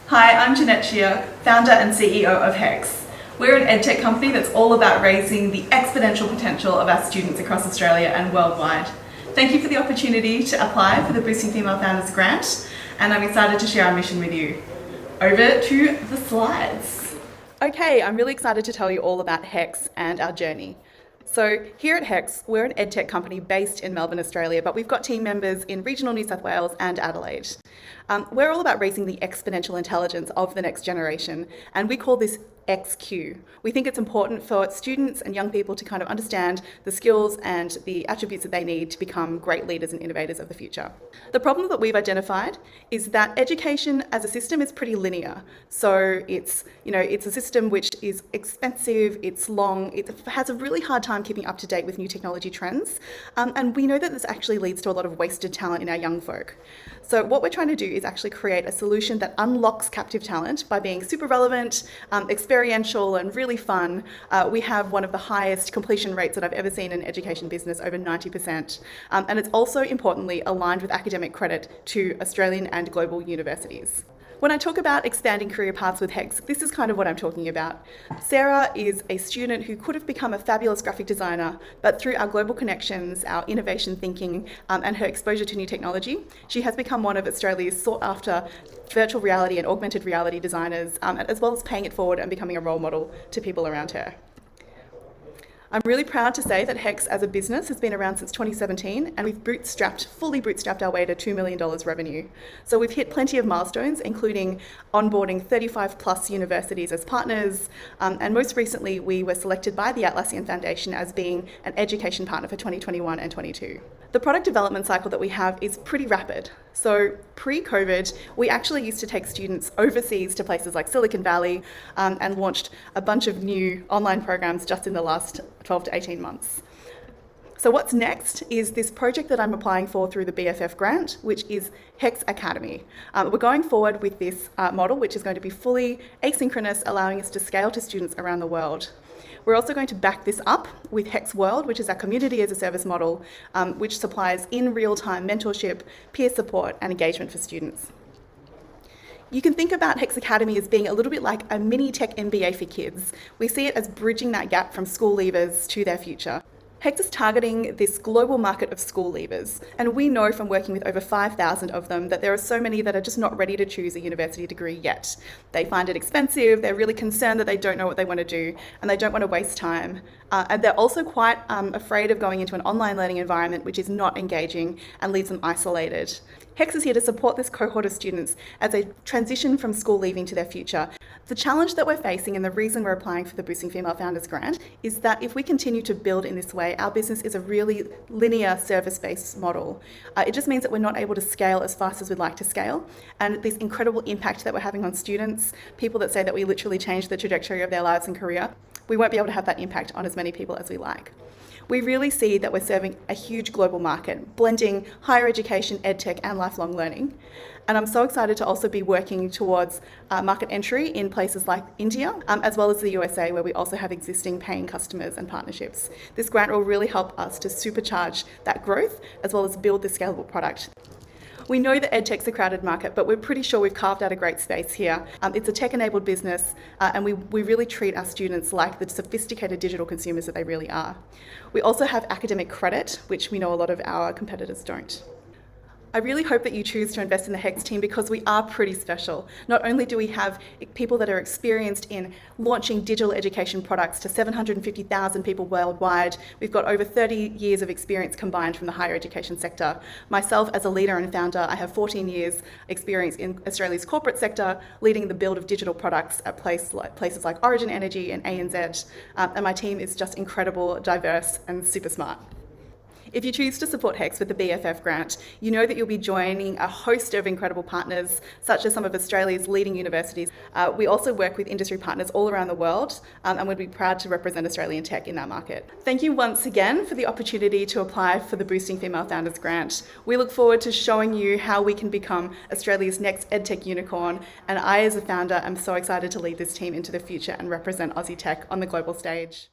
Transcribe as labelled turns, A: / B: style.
A: Hi, I'm Jeanette, Cheah, founder and CEO of HEX. We're an edtech company that's all about raising the exponential potential of our students across Australia and worldwide. Thank you for the opportunity to apply for the Boosting Female Founders grant, and I'm excited to share our mission with you. Over to the slides. Okay, I'm really excited to tell you all about HEX and our journey. So here at HEX, we're an edtech company based in Melbourne, Australia, but we've got team members in regional New South Wales and Adelaide. We're all about raising the exponential intelligence of the next generation, and we call this XQ. We think it's important for students and young people to kind of understand the skills and the attributes that they need to become great leaders and innovators of the future. The problem that we've identified is that education as a system is pretty linear. So it's a system which is expensive, it's long, it has a really hard time keeping up to date with new technology trends. And we know that this actually leads to a lot of wasted talent in our young folk. So what we're trying to do is actually create a solution that unlocks captive talent by being super relevant, experiential and really fun. We have one of the highest completion rates that I've ever seen in education business, over 90%. And it's also importantly aligned with academic credit to Australian and global universities. When I talk about expanding career paths with HEX, this is kind of what I'm talking about. Sarah is a student who could have become a fabulous graphic designer, but through our global connections, our innovation thinking, and her exposure to new technology, she has become one of Australia's sought after virtual reality and augmented reality designers, as well as paying it forward and becoming a role model to people around her. I'm really proud to say that HEX as a business has been around since 2017, and we've fully bootstrapped our way to $2 million revenue. So we've hit plenty of milestones, including onboarding 35 plus universities as partners, and most recently we were selected by the Atlassian Foundation as being an education partner for 2021 and 22. The product development cycle that we have is pretty rapid. So pre-COVID, we actually used to take students overseas to places like Silicon Valley and launched a bunch of new online programs just in the last 12 to 18 months. So what's next is this project that I'm applying for through the BFF grant, which is HEX Academy. We're going forward with this model, which is going to be fully asynchronous, allowing us to scale to students around the world. We're also going to back this up with HEX World, which is our community as a service model, which supplies in real-time mentorship, peer support, and engagement for students. You can think about HEX Academy as being a little bit like a mini tech MBA for kids. We see it as bridging that gap from school leavers to their future. HEX is targeting this global market of school leavers, and we know from working with over 5,000 of them that there are so many that are just not ready to choose a university degree yet. They find it expensive, they're really concerned that they don't know what they want to do, and they don't want to waste time. And they're also quite afraid of going into an online learning environment which is not engaging and leaves them isolated. HEX is here to support this cohort of students as they transition from school leaving to their future. The challenge that we're facing and the reason we're applying for the Boosting Female Founders grant is that if we continue to build in this way, our business is a really linear service-based model. It just means that we're not able to scale as fast as we'd like to scale. And this incredible impact that we're having on students, people that say that we literally changed the trajectory of their lives and career, we won't be able to have that impact on as many people as we like. We really see that we're serving a huge global market, blending higher education, edtech, and lifelong learning. And I'm so excited to also be working towards market entry in places like India, as well as the USA, where we also have existing paying customers and partnerships. This grant will really help us to supercharge that growth, as well as build this scalable product. We know that edtech's a crowded market, but we're pretty sure we've carved out a great space here. It's a tech-enabled business, and we really treat our students like the sophisticated digital consumers that they really are. We also have academic credit, which we know a lot of our competitors don't. I really hope that you choose to invest in the HEX team because we are pretty special. Not only do we have people that are experienced in launching digital education products to 750,000 people worldwide, we've got over 30 years of experience combined from the higher education sector. Myself as a leader and founder, I have 14 years experience in Australia's corporate sector, leading the build of digital products at places like Origin Energy and ANZ. And my team is just incredible, diverse, and super smart. If you choose to support HEX with the BFF grant, you know that you'll be joining a host of incredible partners, such as some of Australia's leading universities. We also work with industry partners all around the world, and we'd be proud to represent Australian tech in that market. Thank you once again for the opportunity to apply for the Boosting Female Founders grant. We look forward to showing you how we can become Australia's next edtech unicorn, and I as a founder am so excited to lead this team into the future and represent Aussie tech on the global stage.